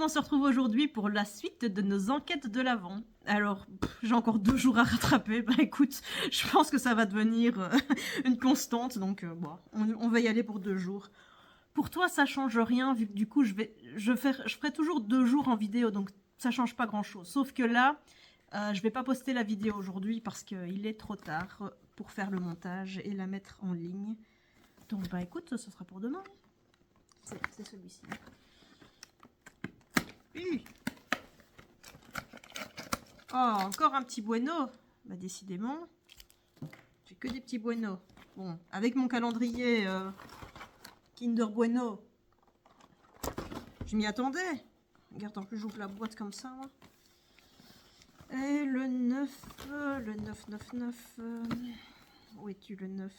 on se retrouve aujourd'hui pour la suite de nos enquêtes de l'Avent. Alors, j'ai encore 2 jours à rattraper. Bah écoute, je pense que ça va devenir une constante, donc bon, on va y aller pour 2 jours. Pour toi, ça change rien, vu que du coup, je ferai toujours 2 jours en vidéo, donc ça change pas grand-chose. Sauf que là, je vais pas poster la vidéo aujourd'hui parce qu'il est trop tard pour faire le montage et la mettre en ligne. Donc bah écoute, ce sera pour demain. C'est celui-ci. Oh, encore un petit bueno. Bah décidément, j'ai que des petits bueno. Bon, avec mon calendrier Kinder Bueno, je m'y attendais. Regarde, en plus j'ouvre la boîte comme ça. Moi. Et le 9, le 9. Où es-tu le 9?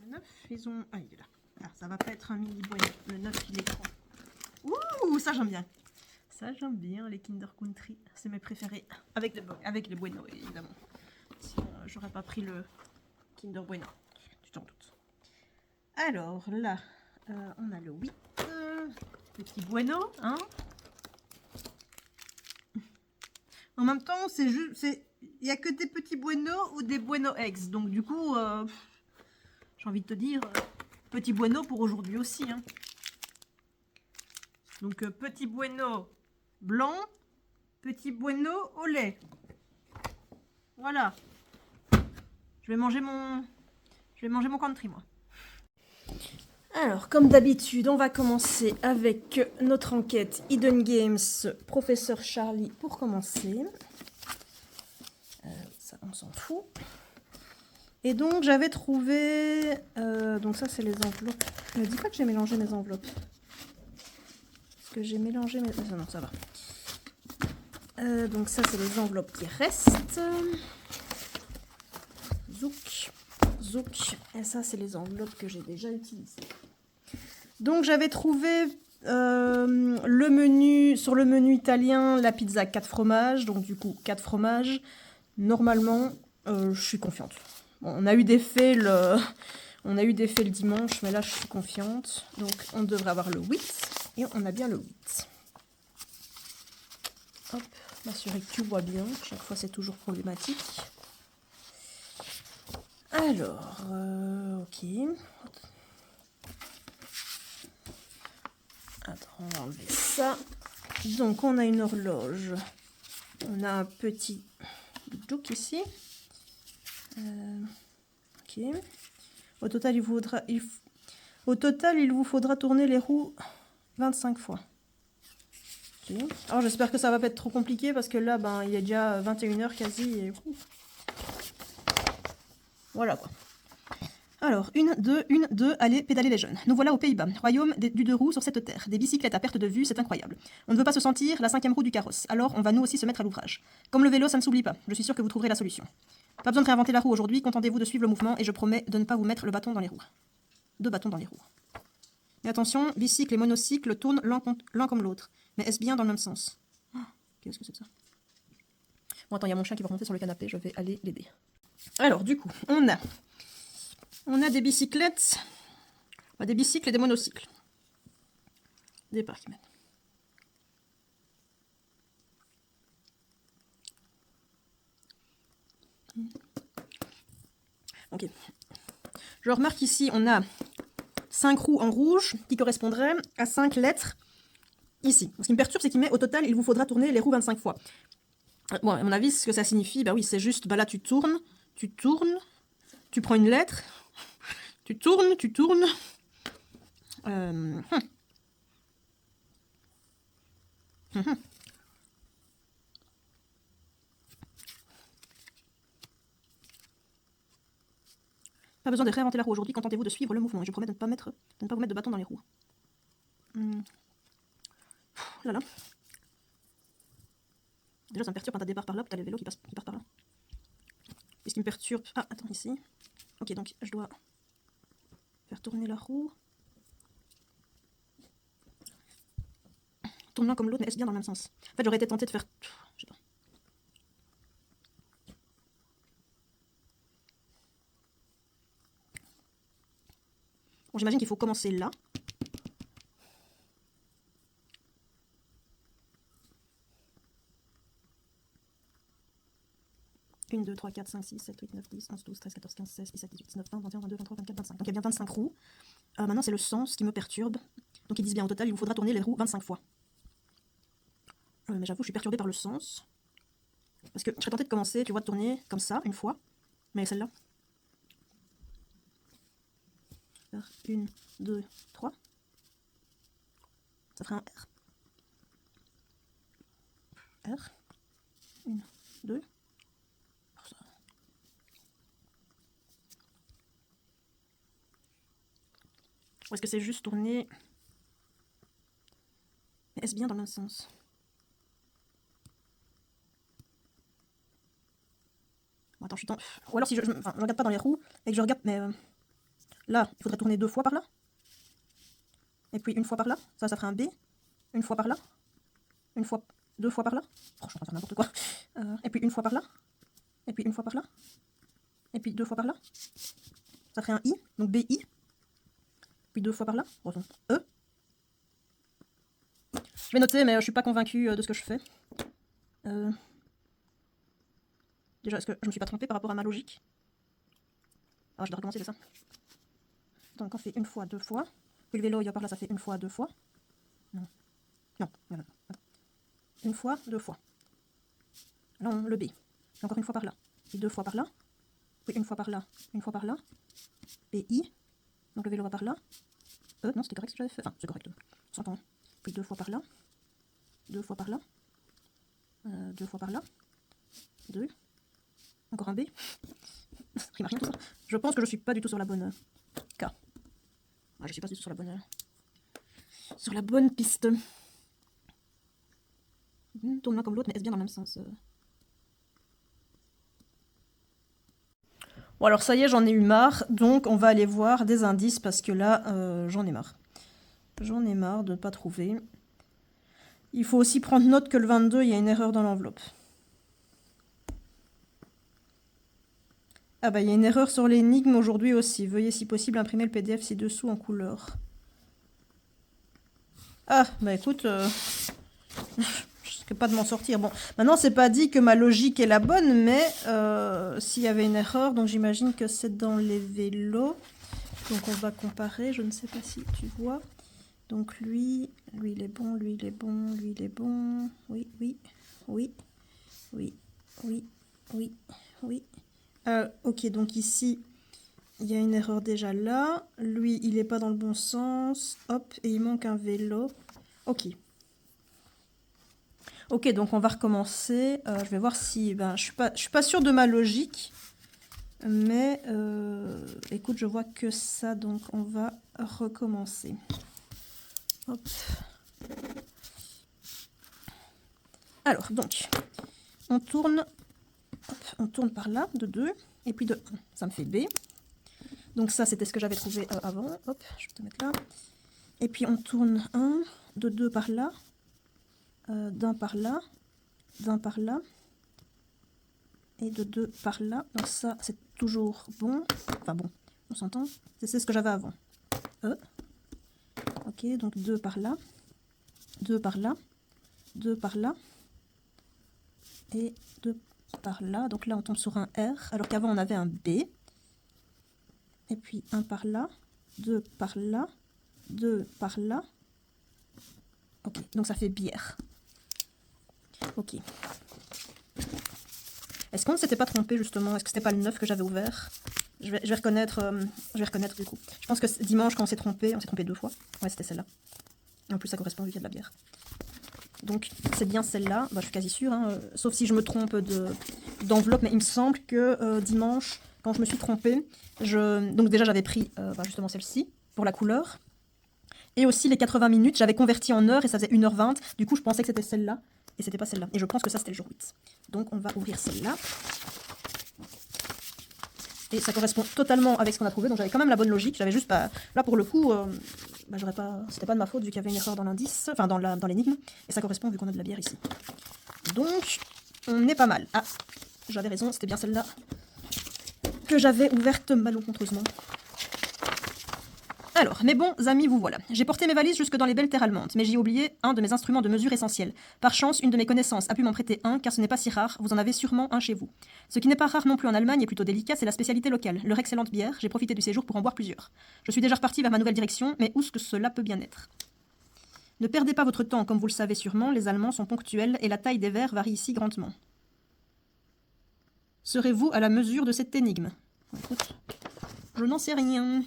Le 9, ils ont... Ah, il est là. Ah, ça va pas être un mini bueno. Le 9, il est grand. Ouh, ça j'aime bien. Ça j'aime bien, les Kinder Country. C'est mes préférés. Avec les bueno, évidemment. Sinon, j'aurais pas pris le Kinder Bueno. Tu t'en doutes. Alors, là, on a le 8. Petit bueno, hein. En même temps, c'est juste... Il n'y a que des petits bueno ou des bueno eggs. Donc, du coup, j'ai envie de te dire... petit bueno pour aujourd'hui aussi. Hein. Donc, petit bueno blanc, petit bueno au lait. Voilà. Je vais manger mon country, moi. Alors, comme d'habitude, on va commencer avec notre enquête Hidden Games, Professeur Charlie, pour commencer. Ça, on s'en fout. Et donc, j'avais trouvé... donc ça, c'est les enveloppes. Ne dis pas que j'ai mélangé mes enveloppes. Est-ce que j'ai mélangé mes... Non, ça va. Donc ça, c'est les enveloppes qui restent. Zouk, zouk. Et ça, c'est les enveloppes que j'ai déjà utilisées. Donc, j'avais trouvé le menu, sur le menu italien, la pizza 4 fromages. Donc, du coup, 4 fromages. Normalement, je suis confiante. Bon, on a eu des faits le dimanche, mais là, je suis confiante. Donc, on devrait avoir le 8. Et on a bien le 8. Hop, m'assurer que tu vois bien. Chaque fois, c'est toujours problématique. Alors, ok. Attends, on va enlever ça. Donc, on a une horloge. On a un petit jouk ici. Ok. Au total, il vous faudra tourner les roues 25 fois. Okay. Alors, j'espère que ça va pas être trop compliqué parce que là, ben, il est déjà 21h quasi. Et... Voilà quoi. Alors, 1, 2, allez, pédaler les jeunes. Nous voilà aux Pays-Bas, royaume du 2 roues sur cette terre. Des bicyclettes à perte de vue, c'est incroyable. On ne veut pas se sentir la 5e roue du carrosse, alors on va nous aussi se mettre à l'ouvrage. Comme le vélo, ça ne s'oublie pas. Je suis sûre que vous trouverez la solution. Pas besoin de réinventer la roue aujourd'hui, contentez-vous de suivre le mouvement et je promets de ne pas vous mettre le bâton dans les roues. 2 bâtons dans les roues. Mais attention, bicycle et monocycle tournent l'un comme l'autre. Mais est-ce bien dans le même sens? Oh, qu'est-ce que c'est que ça? Bon, attends, il y a mon chien qui va remonter sur le canapé, je vais aller l'aider. Alors, du coup, on a des bicyclettes, des bicycles et des monocycles. Départ qui mène. Ok. Je remarque ici, on a 5 roues en rouge qui correspondraient à 5 lettres ici. Ce qui me perturbe, c'est qu'il met au total, il vous faudra tourner les roues 25 fois. Bon, à mon avis, ce que ça signifie, bah oui, c'est juste, bah là, tu tournes, tu prends une lettre, tu tournes. Pas besoin de réinventer la roue aujourd'hui, contentez-vous de suivre le mouvement. Et je promets de ne pas vous mettre de bâton dans les roues. Là. Déjà, ça me perturbe quand t'as des barres par là, puis t'as le vélo qui part par là. Et ce qui me perturbe... Ah, attends, ici. Ok, donc je dois faire tourner la roue. Tourne l'un comme l'autre, mais est-ce bien dans le même sens? En fait, j'aurais été tentée de faire... Je sais pas. Bon, j'imagine qu'il faut commencer là. 1, 2, 3, 4, 5, 6, 7, 8, 9, 10, 11, 12, 13, 14, 15, 16, 17, 18, 19, 20, 21, 22, 23, 24, 25. Donc il y a bien 25 roues. Maintenant c'est le sens qui me perturbe. Donc ils disent bien au total il vous faudra tourner les roues 25 fois. Mais j'avoue je suis perturbée par le sens. Parce que je serais tentée de commencer, tu vois, de tourner comme ça une fois. Mais celle-là. 1, 2, 3. Ça ferait un R. R. 1, 2. Ou est-ce que c'est juste tourner? Mais est-ce bien dans le même sens? Bon, attends, je suis temps. Ou alors si je regarde pas dans les roues et que je regarde, mais là, il faudrait tourner 2 fois par là. Et puis une fois par là. Ça ferait un B. Une fois par là. Une fois, 2 fois par là. Oh, je suis en train de faire n'importe quoi. Et puis une fois par là. Et puis une fois par là. Et puis 2 fois par là. Ça ferait un I. Donc BI. Puis 2 fois par là. Oh, E. Je vais noter, mais je suis pas convaincue de ce que je fais. Déjà, est-ce que je me suis pas trompée par rapport à ma logique? Ah, je dois recommencer, c'est ça. Donc on fait une fois, 2 fois. Puis le vélo, il va par là, ça fait une fois, 2 fois. Non. Non, non, non. Attends. Une fois, 2 fois. Non, le B. Encore une fois par là. Puis 2 fois par là. Puis une fois par là. Une fois par là. PI. Donc le vélo va par là. Non, c'était correct ce que j'avais fait. Enfin, c'est correct. On s'entend. Puis 2 fois par là. 2 fois par là. 2 fois par là. 2. Encore un B. Rime à rien tout ça. Je pense que je suis pas du tout sur la bonne K. Ah, je suis pas du tout sur la bonne piste. Tourne l'un comme l'autre, mais est-ce bien dans le même sens? Bon alors ça y est, j'en ai eu marre, donc on va aller voir des indices parce que là, j'en ai marre. J'en ai marre de ne pas trouver. Il faut aussi prendre note que le 22, il y a une erreur dans l'enveloppe. Ah bah il y a une erreur sur l'énigme aujourd'hui aussi. Veuillez si possible imprimer le PDF ci-dessous en couleur. Ah bah écoute, je risque pas de m'en sortir. Bon, maintenant c'est pas dit que ma logique est la bonne, mais s'il y avait une erreur, donc j'imagine que c'est dans les vélos. Donc on va comparer, je ne sais pas si tu vois. Donc lui il est bon, lui il est bon, lui il est bon. Oui, oui, oui, oui, oui, oui, oui. Ok, donc ici, il y a une erreur déjà là. Lui, il n'est pas dans le bon sens. Hop, et il manque un vélo. Ok. Ok, donc on va recommencer. Je vais voir si... Ben, je suis pas sûre de ma logique. Mais, écoute, je vois que ça, donc on va recommencer. Hop. Alors, donc, on tourne par là, de 2, et puis de 1. Ça me fait B. Donc ça, c'était ce que j'avais trouvé avant. Hop, je vais te mettre là. Et puis on tourne 1, de 2 par là, d'un par là, d'un par là, et de 2 par là. Donc ça, c'est toujours bon. Enfin bon, on s'entend. C'est ce que j'avais avant. Ok, donc 2 par là, 2 par là, 2 par là, et 2 par là. Donc là, on tombe sur un R, alors qu'avant, on avait un B. Et puis 1 par là, 2 par là, 2 par là. Ok, donc ça fait bière. Ok. Est-ce qu'on ne s'était pas trompé justement? Est-ce que c'était pas le 9 que j'avais ouvert? Je vais reconnaître du coup. Je pense que dimanche quand on s'est trompé 2 fois. Ouais, c'était celle-là. En plus ça correspond vu qu'il y a de la bière. Donc c'est bien celle-là. Bah, je suis quasi sûre, hein, sauf si je me trompe d'enveloppe, mais il me semble que dimanche, quand je me suis trompée, donc déjà j'avais pris justement celle-ci pour la couleur. Et aussi les 80 minutes, j'avais converti en heures et ça faisait 1h20. Du coup, je pensais que c'était celle-là et c'était pas celle-là. Et je pense que ça, c'était le jour 8. Donc, on va ouvrir celle-là. Et ça correspond totalement avec ce qu'on a trouvé. Donc, j'avais quand même la bonne logique. J'avais juste pas... Là, pour le coup, j'aurais pas... C'était pas de ma faute vu qu'il y avait une erreur dans l'indice, enfin, dans l'énigme. Et ça correspond vu qu'on a de la bière ici. Donc, on est pas mal. Ah, j'avais raison, c'était bien celle-là que j'avais ouverte malencontreusement. Alors, mes bons amis, vous voilà. J'ai porté mes valises jusque dans les belles terres allemandes, mais j'y ai oublié un de mes instruments de mesure essentiels. Par chance, une de mes connaissances a pu m'en prêter un, car ce n'est pas si rare, vous en avez sûrement un chez vous. Ce qui n'est pas rare non plus en Allemagne et plutôt délicat, c'est la spécialité locale, leur excellente bière. J'ai profité du séjour pour en boire plusieurs. Je suis déjà reparti vers ma nouvelle direction, mais où est-ce que cela peut bien être? Ne perdez pas votre temps, comme vous le savez sûrement, les Allemands sont ponctuels et la taille des verres varie ici grandement. Serez-vous à la mesure de cette énigme? Écoute, je n'en sais rien.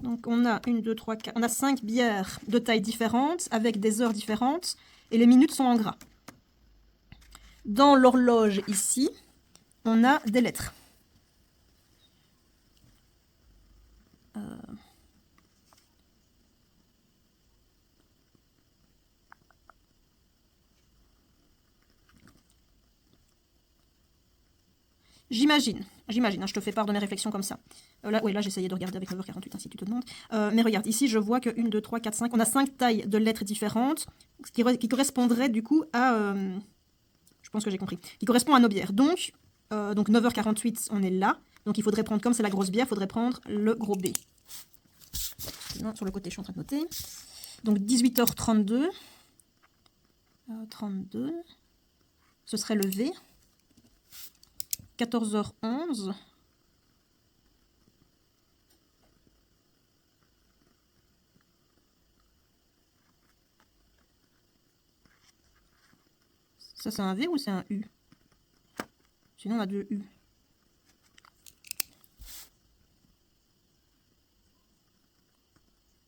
Donc on a 1, 2, 3, 4, on a 5 bières de tailles différentes, avec des heures différentes, et les minutes sont en gras. Dans l'horloge ici, on a des lettres. J'imagine, hein, je te fais part de mes réflexions comme ça. Là, j'essayais de regarder avec 9h48, hein, si tu te demandes. Mais regarde, ici, je vois que 1, 2, 3, 4, 5, on a 5 tailles de lettres différentes, qui correspondraient du coup à... je pense que j'ai compris. Qui correspond à nos bières. Donc 9h48, on est là. Donc il faudrait prendre, comme c'est la grosse bière, il faudrait prendre le gros B. Non, sur le côté, je suis en train de noter. Donc 18h32. 32. Ce serait le V. 14h11. Ça, c'est un V ou c'est un U? Sinon, on a 2 U.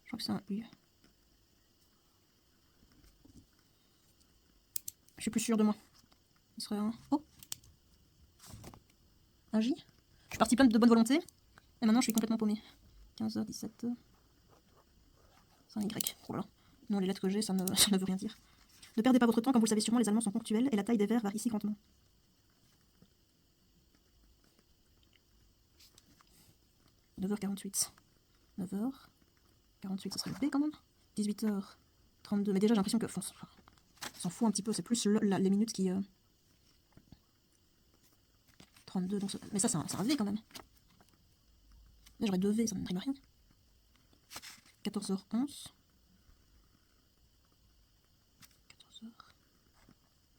Je crois que c'est un U. Je suis plus sûre de moi. Ce serait un... Oh! Un J. Je suis partie plein de bonne volonté. Et maintenant, je suis complètement paumée. 15h, 17h. C'est un Y. Oh là là. Non, les lettres que j'ai, ça ne veut rien dire. Ne perdez pas votre temps, comme vous le savez sûrement, les Allemands sont ponctuels et la taille des verres varie ici grandement. « 9h48. 9h48, ce serait le B quand même. 18h32. Mais déjà, j'ai l'impression que... on s'en fout un petit peu, c'est plus les minutes qui... 32, donc... Mais ça, c'est un V quand même. Là, j'aurais 2 V, ça ne me rime à rien. 14h11. 14h...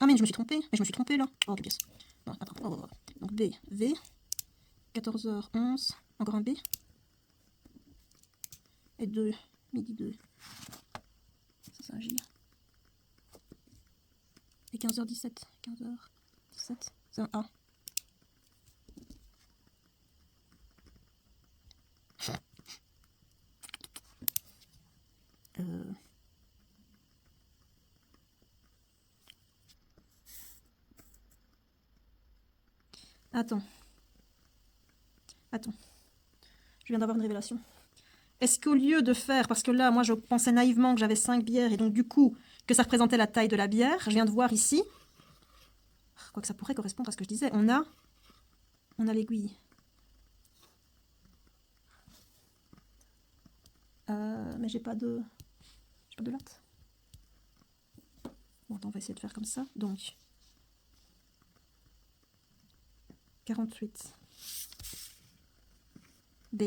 Ah, mais je me suis trompée. Mais je me suis trompée, là. Oh, quelle pièce. Non, attends. Oh. Donc, B, V. 14h11. Encore un B. Et 2. Midi 2. Ça, c'est un J. Et 15h17. 15h17. C'est un A. Attends. Je viens d'avoir une révélation. Est-ce qu'au lieu de faire, parce que là, moi, je pensais naïvement que j'avais 5 bières et donc du coup, que ça représentait la taille de la bière, je viens de voir ici, quoique ça pourrait correspondre à ce que je disais, on a l'aiguille. Mais j'ai pas de latte. Bon, attends, on va essayer de faire comme ça. Donc, 48. B.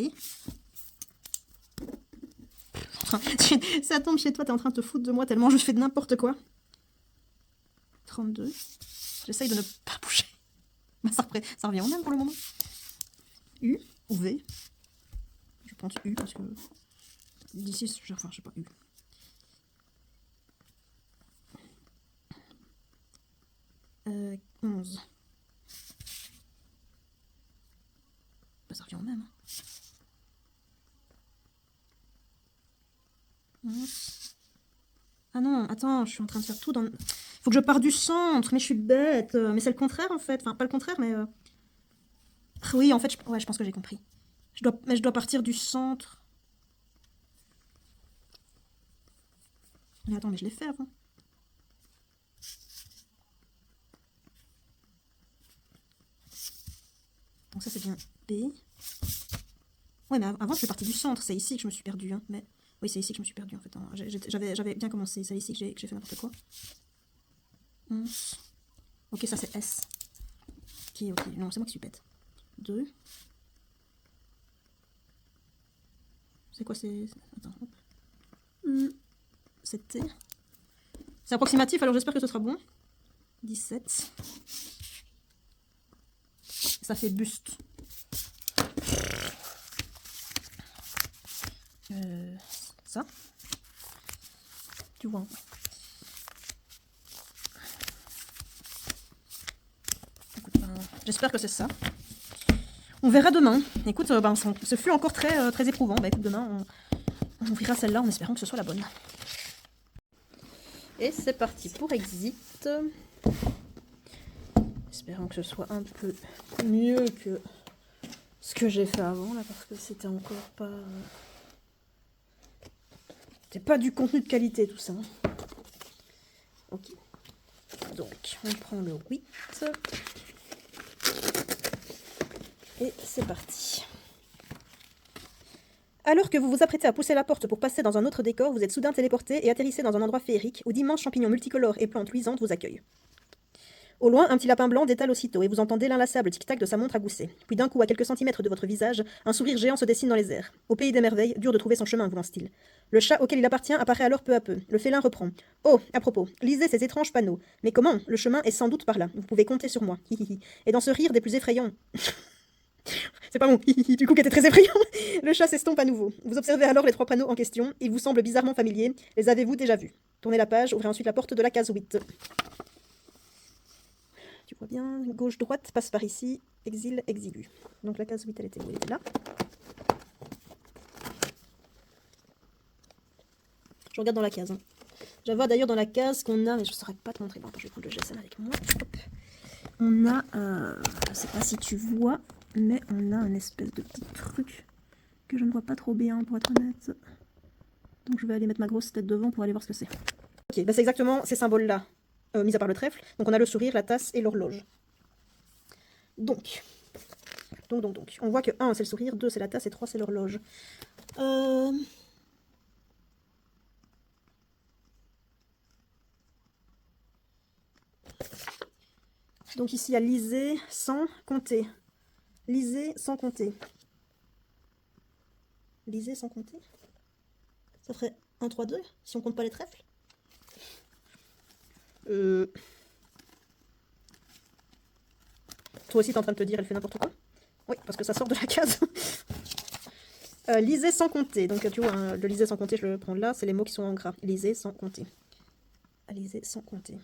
Ça tombe chez toi, t'es en train de te foutre de moi tellement je fais de n'importe quoi. 32. J'essaye de ne pas bouger. Ça revient au même pour le moment. U ou V. Je pense U parce que d'ici, je sais pas, U. Euh, 11. Bah, ça revient au même. 11. Ah non, attends, je suis en train de faire tout dans... Faut que je parte du centre, mais je suis bête. Mais c'est le contraire en fait. Enfin, pas le contraire, mais... Oui, en fait, je pense que j'ai compris. Mais je dois partir du centre. Mais attends, mais je l'ai fait avant. Donc ça, c'est bien B. Ouais, mais avant, je suis partie du centre. C'est ici que je me suis perdue. Hein. Mais... Oui, c'est ici que je me suis perdue en fait. Hein. J'avais bien commencé. C'est ici que j'ai fait n'importe quoi. 11. Ok, ça c'est S. Ok. Non, c'est moi qui suis bête. 2. C'est quoi, c'est... Attends, hop. C'était... C'est approximatif, alors j'espère que ce sera bon. 17. Ça fait buste. Ça. Tu vois. J'espère que c'est ça. On verra demain. Écoute, ben, ce fut encore très éprouvant. Bah, écoute, demain, on ouvrira celle-là en espérant que ce soit la bonne. Et c'est parti pour Exit. Espérons que ce soit un peu mieux que ce que j'ai fait avant, là, parce que c'était encore pas... C'était pas du contenu de qualité, tout ça. Ok. Donc, on prend le 8. Et c'est parti. Alors que vous vous apprêtez à pousser la porte pour passer dans un autre décor, vous êtes soudain téléporté et atterrissez dans un endroit féerique où d'immenses champignons multicolores et plantes luisantes vous accueillent. Au loin, un petit lapin blanc détale aussitôt et vous entendez l'inlassable tic-tac de sa montre à gousset. Puis d'un coup, à quelques centimètres de votre visage, un sourire géant se dessine dans les airs. Au pays des merveilles, dur de trouver son chemin, vous lance-t-il. Le chat auquel il appartient apparaît alors peu à peu. Le félin reprend. Oh, à propos, lisez ces étranges panneaux. Mais comment? Le chemin est sans doute par là. Vous pouvez compter sur moi. Et dans ce rire des plus effrayants... C'est pas mon du coup qui était très effrayant. Le chat s'estompe à nouveau. Vous observez alors les 3 panneaux en question. Ils vous semblent bizarrement familiers. Les avez-vous déjà vus? Tournez la page, ouvrez ensuite la porte de la case 8. Tu vois bien, gauche-droite, passe par ici, exil, exigu. Donc la case 8, elle était où? Elle était là. Je regarde dans la case. Hein. Je vois d'ailleurs dans la case qu'on a, mais je ne saurais pas te montrer. Bon, attends, je vais prendre le GSM avec moi. Hop. On a, je ne sais pas si tu vois, mais on a un espèce de petit truc que je ne vois pas trop bien, pour être honnête. Donc je vais aller mettre ma grosse tête devant pour aller voir ce que c'est. Ok, bah c'est exactement ces symboles-là. Mis à part le trèfle. Donc on a le sourire, la tasse et l'horloge. Donc. On voit que 1 c'est le sourire, 2 c'est la tasse et 3 c'est l'horloge. Donc ici il y a lisez sans compter. Lisez sans compter. Lisez sans compter. Ça ferait 1, 3, 2 si on compte pas les trèfles. Toi aussi, t'es en train de te dire, elle fait n'importe quoi? Oui, parce que ça sort de la case. Lisez sans compter. Donc, tu vois, hein, le lisez sans compter, je le prends là. C'est les mots qui sont en gras. Lisez sans compter. Lisez sans compter.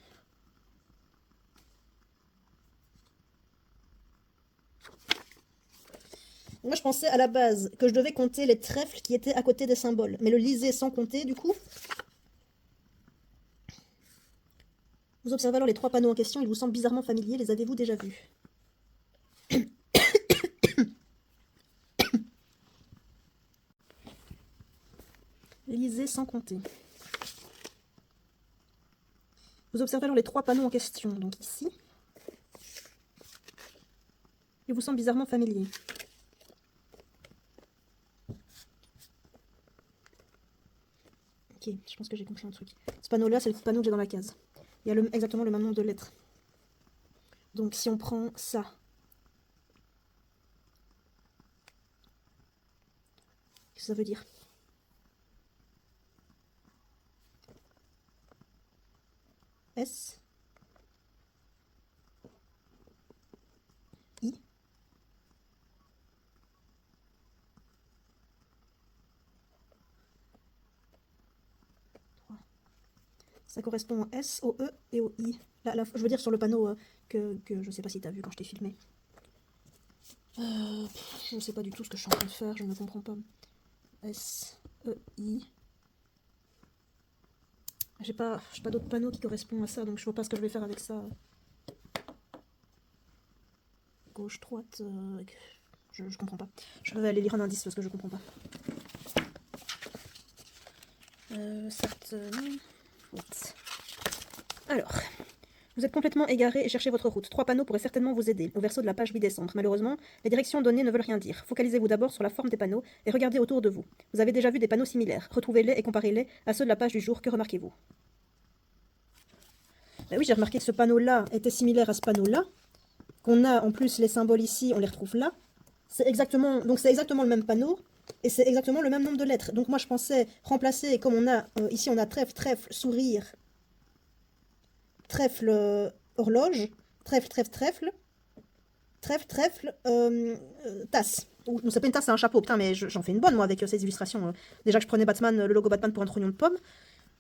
Moi, je pensais à la base que je devais compter les trèfles qui étaient à côté des symboles. Mais le lisez sans compter, du coup... Vous observez alors les 3 panneaux en question. Ils vous semblent bizarrement familiers. Les avez-vous déjà vus? Lisez sans compter. Vous observez alors les 3 panneaux en question. Donc ici. Ils vous semblent bizarrement familiers. Ok, je pense que j'ai compris un truc. Ce panneau-là, c'est le petit panneau que j'ai dans la case. Il y a exactement le même nombre de lettres. Donc si on prend ça, qu'est-ce que ça veut dire? S I Ça correspond au S, au E et au I. Là, je veux dire sur le panneau que je sais pas si tu as vu quand je t'ai filmé. Je ne sais pas du tout ce que je suis en train de faire, je ne comprends pas. S, E, I. J'ai pas d'autres panneaux qui correspondent à ça, donc je vois pas ce que je vais faire avec ça. Gauche, droite, je comprends pas. Je vais aller lire un indice parce que je comprends pas. Certes, alors, vous êtes complètement égaré et cherchez votre route. 3 panneaux pourraient certainement vous aider, au verso de la page 8 décembre. Malheureusement, les directions données ne veulent rien dire. Focalisez-vous d'abord sur la forme des panneaux et regardez autour de vous. Vous avez déjà vu des panneaux similaires. Retrouvez-les et comparez-les à ceux de la page du jour. Que remarquez-vous? Ben oui, j'ai remarqué que ce panneau-là était similaire à ce panneau-là. Qu'on a en plus les symboles ici, on les retrouve là. Donc c'est exactement le même panneau. Et c'est exactement le même nombre de lettres. Donc moi je pensais remplacer, comme on a, ici on a trèfle, trèfle, sourire, trèfle, horloge, trèfle, trèfle, trèfle, trèfle, trèfle, tasse. Non, c'est pas une tasse, c'est un chapeau. Putain, mais j'en fais une bonne, moi, avec ces illustrations. Déjà que je prenais Batman, le logo Batman pour un trognon de pomme.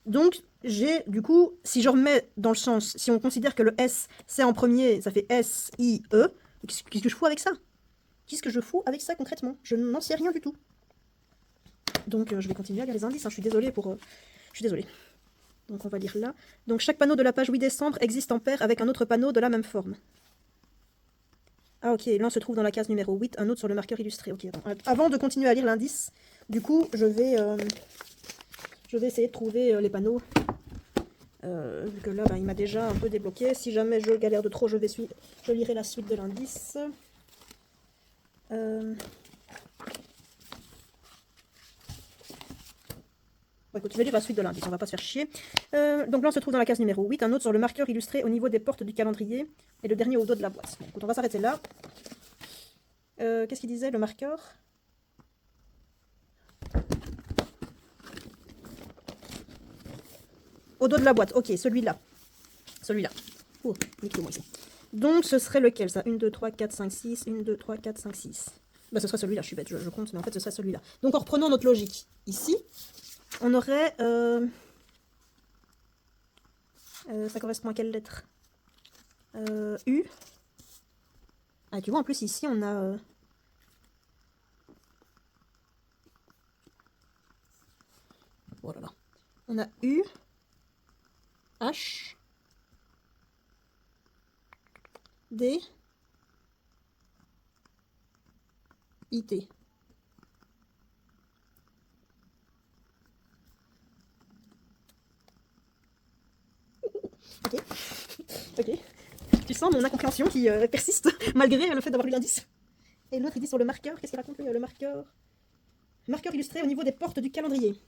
Donc, j'ai, du coup, si je remets dans le sens, si on considère que le S, c'est en premier, ça fait S-I-E, qu'est-ce que je fous avec ça? Qu'est-ce que je fous avec ça, concrètement? Je n'en sais rien du tout. Donc, je vais continuer à lire les indices, hein. Je suis désolée pour... je suis désolée. Donc, on va lire là. Donc, chaque panneau de la page 8 décembre existe en paire avec un autre panneau de la même forme. Ah ok, l'un se trouve dans la case numéro 8, un autre sur le marqueur illustré. Ok, avant de continuer à lire l'indice, du coup, je vais essayer de trouver les panneaux. Vu que là, il m'a déjà un peu débloqué. Si jamais je galère de trop, je lirai la suite de l'indice. Bon, écoute, je vais lire la suite de l'indice, on va pas se faire chier. Donc là, on se trouve dans la case numéro 8, un autre sur le marqueur illustré au niveau des portes du calendrier, et le dernier au dos de la boîte. Bon, écoute, on va s'arrêter là. Qu'est-ce qu'il disait, le marqueur? Au dos de la boîte, ok, celui-là. Celui-là. Oh, niquez-moi ici. Donc, ce serait lequel, ça? 1, 2, 3, 4, 5, 6. 1, 2, 3, 4, 5, 6. Bah, ce serait celui-là, je suis bête, je compte, mais en fait, ce serait celui-là. Donc, en reprenant notre logique, ici, on aurait... ça correspond à quelle lettre? U. Ah, tu vois, en plus, ici, on a... Oh là là. On a U, H, D, I, T. Ok. Ok. Tu sens mon incompréhension qui persiste malgré le fait d'avoir lu l'indice. Et l'autre, il dit sur le marqueur. Qu'est-ce qu'il raconte, lui? Le marqueur. Marqueur illustré au niveau des portes du calendrier.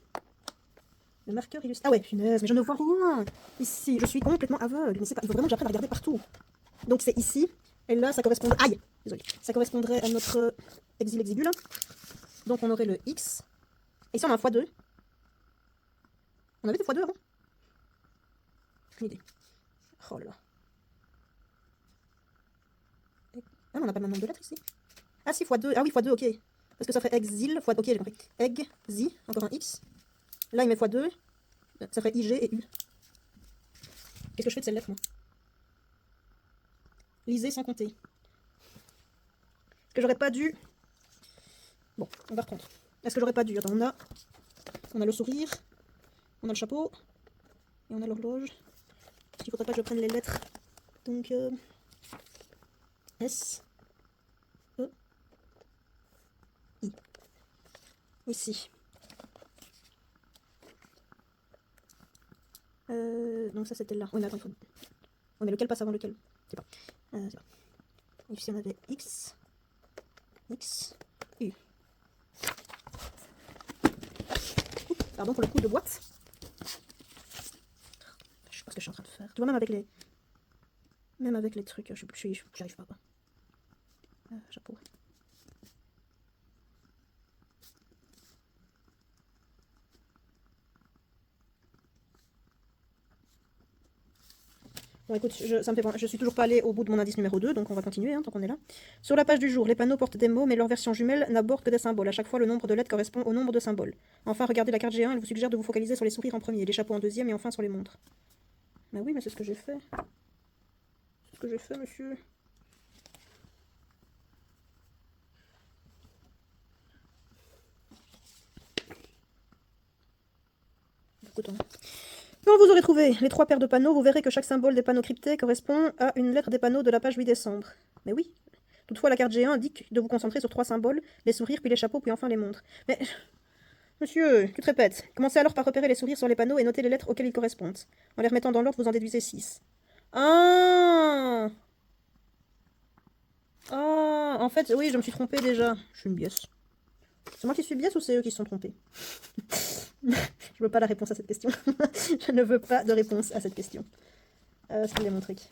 Le marqueur illustré. Ah ouais, punaise, mais je ne vois rien. Ici, je suis complètement aveugle. Mais c'est pas. Il faut vraiment que j'apprenne à regarder partout. Donc c'est ici. Et là, ça correspondrait. Aïe! Désolé. Ça correspondrait à notre exil exigule. Donc on aurait le X. Et ici, on a un x2. On avait des x2 avant? Aucune idée. Oh là là. Ah, mais on n'a pas le même nombre de lettres ici. Ah si, x2. Ah oui, x2, ok. Parce que ça ferait exil, x2. Ok, j'ai compris. Exi, encore un X. Là, il met x2. Ça ferait IG et U. Qu'est-ce que je fais de cette lettre, moi? Lisez sans compter. Est-ce que j'aurais pas dû... Bon, on va reprendre. Est-ce que j'aurais pas dû... Attends, on a le sourire, on a le chapeau, et on a l'horloge. Est-ce qu'il faudrait pas que je prenne les lettres? Donc, S, E, I. Ici. Donc ça, c'était là. Oui, mais attends, il faut... Oui, mais lequel passe avant lequel? Je sais pas. C'est pas. Ici, on avait X, X, U. Pardon pour le coup de boîte. Je sais pas ce que je suis en train de faire. Tu vois, même avec les trucs, j'arrive pas. Chapeau. Bon, écoute, ça me fait... Je suis toujours pas allée au bout de mon indice numéro 2, donc on va continuer, hein, tant qu'on est là. Sur la page du jour, les panneaux portent des mots, mais leur version jumelle n'aborde que des symboles. À chaque fois, le nombre de lettres correspond au nombre de symboles. Enfin, regardez la carte G1, elle vous suggère de vous focaliser sur les sourires en premier, les chapeaux en deuxième, et enfin sur les montres. Bah oui, mais c'est ce que j'ai fait. C'est ce que j'ai fait, monsieur. Écoutons. Quand vous aurez trouvé les 3 paires de panneaux, vous verrez que chaque symbole des panneaux cryptés correspond à une lettre des panneaux de la page 8 décembre. Mais oui. Toutefois, la carte G1 indique de vous concentrer sur 3 symboles, les sourires, puis les chapeaux, puis enfin les montres. Mais... Monsieur, tu te répètes. Commencez alors par repérer les sourires sur les panneaux et notez les lettres auxquelles ils correspondent. En les remettant dans l'ordre, vous en déduisez 6. Ah! Ah! En fait, oui, je me suis trompée déjà. Je suis une biesse. C'est moi qui suis biaise ou c'est eux qui se sont trompés? Je veux pas la réponse à cette question. Je ne veux pas de réponse à cette question. Ce qu'il est mon trick.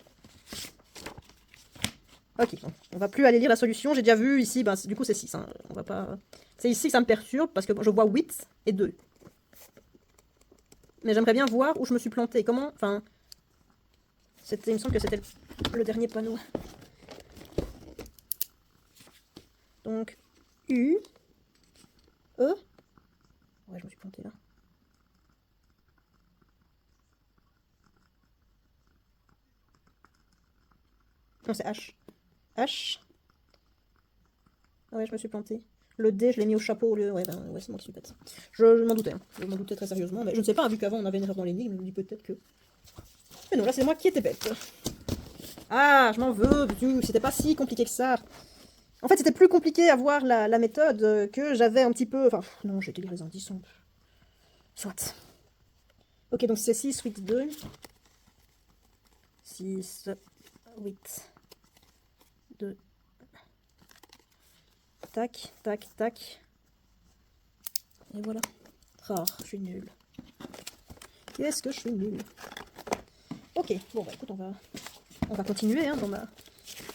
Ok, bon. On va plus aller lire la solution. J'ai déjà vu ici, du coup c'est 6. Hein. On va pas C'est ici que ça me perturbe, parce que je vois 8 et 2. Mais j'aimerais bien voir où je me suis plantée. Comment... Enfin... Il me semble que c'était le dernier panneau. Donc, U... E... Ouais, je me suis plantée là. Non, c'est H. H... Ouais, je me suis plantée. Le D, je l'ai mis au chapeau au lieu... Ouais, ouais, c'est moi qui suis bête. Je m'en doutais, hein. Je m'en doutais très sérieusement. Mais je ne sais pas, vu qu'avant on avait une erreur dans l'énigme, je me dis peut-être que... Mais non, là c'est moi qui étais bête. Ah, je m'en veux, c'était pas si compliqué que ça. En fait, c'était plus compliqué à voir la méthode que j'avais un petit peu... Enfin, non, j'ai été les indices. Soit. Ok, donc c'est 6, 8, 2. 6, 8, 2. Tac, tac, tac. Et voilà. Rare, je suis nulle. Qu'est-ce que je suis nulle. Ok, bon bah écoute, on va continuer hein,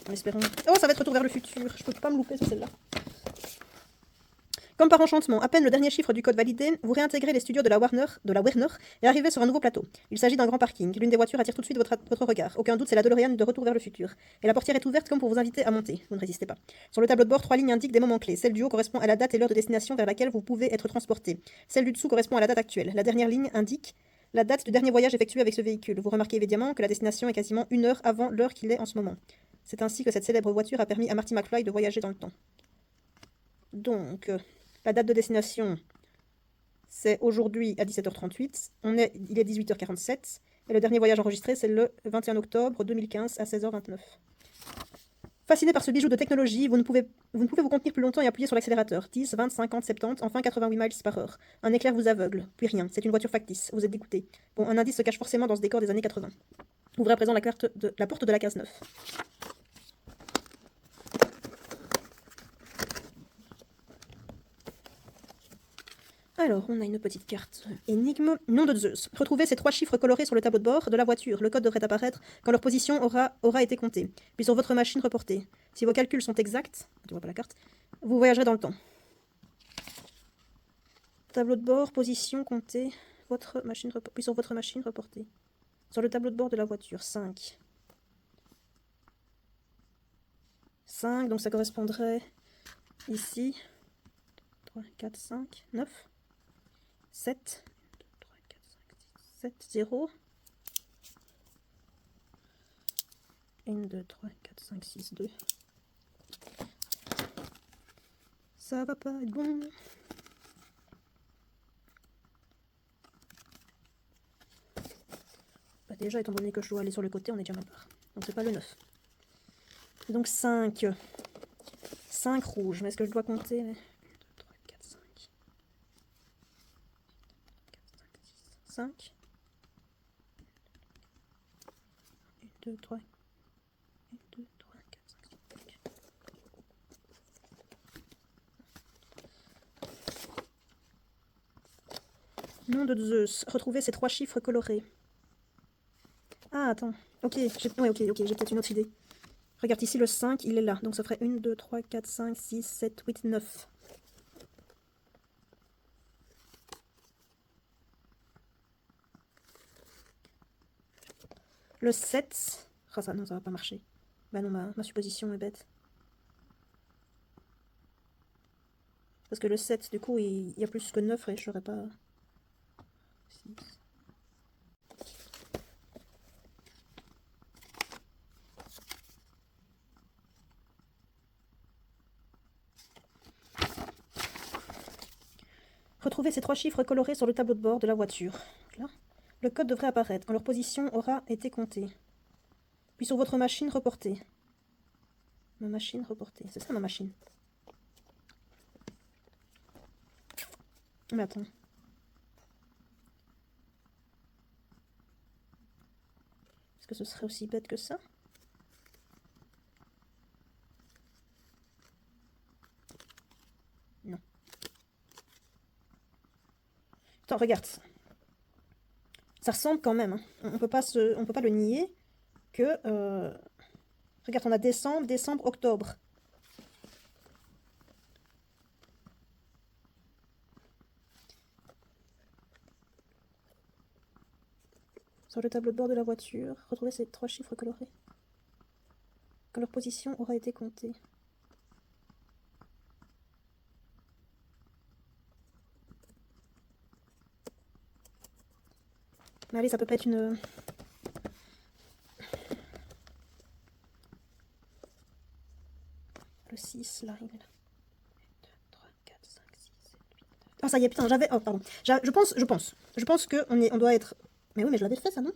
en espérant... Oh, ça va être Retour vers le futur. Je peux pas me louper sur celle-là. Comme par enchantement, à peine le dernier chiffre du code validé, vous réintégrez les studios de la Warner et arrivez sur un nouveau plateau. Il s'agit d'un grand parking. L'une des voitures attire tout de suite votre regard. Aucun doute, c'est la DeLorean de Retour vers le futur. Et la portière est ouverte comme pour vous inviter à monter. Vous ne résistez pas. Sur le tableau de bord, 3 lignes indiquent des moments clés. Celle du haut correspond à la date et l'heure de destination vers laquelle vous pouvez être transporté. Celle du dessous correspond à la date actuelle. La dernière ligne indique la date du dernier voyage effectué avec ce véhicule. Vous remarquez évidemment que la destination est quasiment 1 heure avant l'heure qu'il est en ce moment. C'est ainsi que cette célèbre voiture a permis à Marty McFly de voyager dans le temps. Donc, la date de destination, c'est aujourd'hui à 17h38. Il est 18h47. Et le dernier voyage enregistré, c'est le 21 octobre 2015 à 16h29. Fasciné par ce bijou de technologie, vous ne pouvez vous contenir plus longtemps et appuyer sur l'accélérateur. 10, 20, 50, 70, enfin 88 miles par heure. Un éclair vous aveugle, puis rien. C'est une voiture factice. Vous êtes dégoûté. Bon, un indice se cache forcément dans ce décor des années 80. Ouvrez à présent la porte de la case 9. Alors, on a une petite carte énigme. Nom de Zeus. Retrouvez ces 3 chiffres colorés sur le tableau de bord de la voiture. Le code devrait apparaître quand leur position aura été comptée, puis sur votre machine reportée. Si vos calculs sont exacts, tu vois pas la carte, vous voyagerez dans le temps. Tableau de bord, position comptée, puis sur votre machine reportée. Sur le tableau de bord de la voiture, 5. 5, donc ça correspondrait ici. 3, 4, 5, 9. 7, 2, 3, 4, 5, 6, 7, 0. 1, 2, 3, 4, 5, 6, 2. Ça va pas être bon. Bah déjà, étant donné que je dois aller sur le côté, on est déjà mal barre. Donc c'est pas le 9. Donc 5. 5 rouges. Mais est-ce que je dois compter 1, 2, 3, 4, 5. 5. 1, 2, 3. 1, 2, 3, 4, 5, 5. Nom de Zeus. Retrouvez ces 3 chiffres colorés. Ah, attends. Ok, j'ai peut-être une autre idée. Regarde ici, le 5, il est là. Donc ça ferait 1, 2, 3, 4, 5, 6, 7, 8, 9. Le 7... Oh, ça, non, ça va pas marcher. Bah non, ma supposition est bête. Parce que le 7, du coup, il y a plus que 9 et je saurais pas... 6. Retrouvez ces 3 chiffres colorés sur le tableau de bord de la voiture. Là. Le code devrait apparaître quand leur position aura été comptée. Puis sur votre machine reportée. Ma machine reportée. C'est ça ma machine. Mais attends. Est-ce que ce serait aussi bête que ça? Non. Attends, regarde. Ça ressemble quand même. Hein. On peut pas le nier que... Regarde, on a décembre, octobre. Sur le tableau de bord de la voiture, retrouvez ces 3 chiffres colorés. Quand leur position aura été comptée. Mais allez, ça peut pas être une... Le 6, là, il est là. 2, 3, 4, 5, 6, 7, 8, 9... Ah, ça y est, putain, j'avais... Oh, pardon. Je pense qu'on doit être... Mais oui, mais je l'avais fait, ça, non?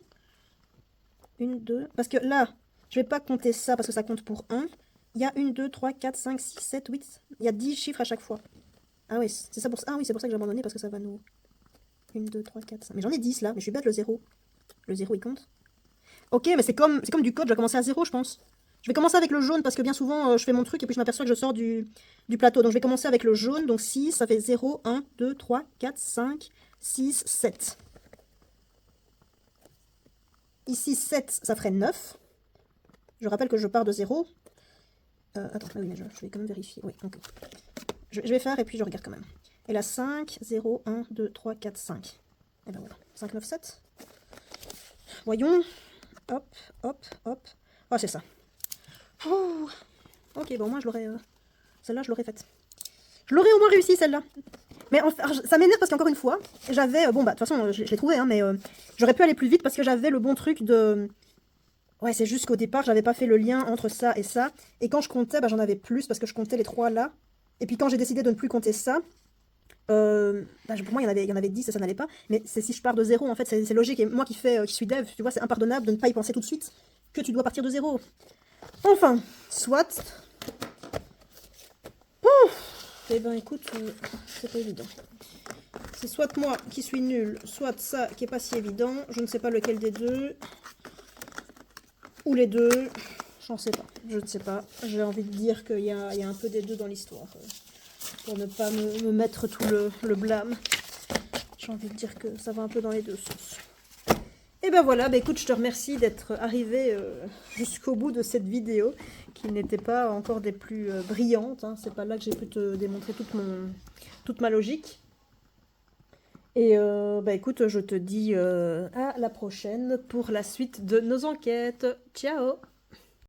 1, 2... Parce que là, je vais pas compter ça, parce que ça compte pour 1. Il y a 1, 2, 3, 4, 5, 6, 7, 8... Il y a 10 chiffres à chaque fois. Ah oui, c'est ça pour ça. Ah oui, c'est pour ça que j'ai abandonné, parce que ça va nous... 1, 2, 3, 4, 5... Mais j'en ai 10, là. Mais je suis bête, le 0. Le 0, il compte. Ok, mais c'est comme du code, je vais commencer à 0, je pense. Je vais commencer avec le jaune, parce que bien souvent, je fais mon truc, et puis je m'aperçois que je sors du plateau. Donc je vais commencer avec le jaune, donc 6, ça fait 0, 1, 2, 3, 4, 5, 6, 7. Ici, 7, ça ferait 9. Je rappelle que je pars de 0. Attends, oui, mais je vais quand même vérifier. Oui, ok. Je vais faire, et puis je regarde quand même. Et là, 5, 0, 1, 2, 3, 4, 5. Et ben voilà, 5, 9, 7. Voyons. Hop, hop, hop. Ah, c'est ça. Oh. Ok, bon, moi, je l'aurais... Celle-là, je l'aurais faite. Je l'aurais au moins réussi, celle-là. Mais ça m'énerve parce qu'encore une fois, j'avais... bon, bah, de toute façon, je l'ai trouvé, hein, mais j'aurais pu aller plus vite parce que j'avais le bon truc de... Ouais, c'est juste qu'au départ, j'avais pas fait le lien entre ça et ça. Et quand je comptais, bah, j'en avais plus parce que je comptais les 3 là. Et puis quand j'ai décidé de ne plus compter ça, bah, pour moi, il y en avait 10 et ça n'allait pas. Mais c'est si je pars de 0, en fait, c'est logique. Et moi qui suis dev, tu vois, c'est impardonnable de ne pas y penser tout de suite que tu dois partir de 0. Enfin, soit... Eh ben écoute, c'est pas évident. C'est soit moi qui suis nul, soit ça qui est pas si évident. Je ne sais pas lequel des deux. Ou les deux. J'en sais pas. Je ne sais pas. J'ai envie de dire qu'il y a un peu des deux dans l'histoire. Pour ne pas me mettre tout le blâme. J'ai envie de dire que ça va un peu dans les deux sens. Et ben voilà, bah écoute, je te remercie d'être arrivé jusqu'au bout de cette vidéo, qui n'était pas encore des plus brillantes, hein. C'est pas là que j'ai pu te démontrer toute ma logique. Et bah écoute, je te dis à la prochaine pour la suite de nos enquêtes. Ciao!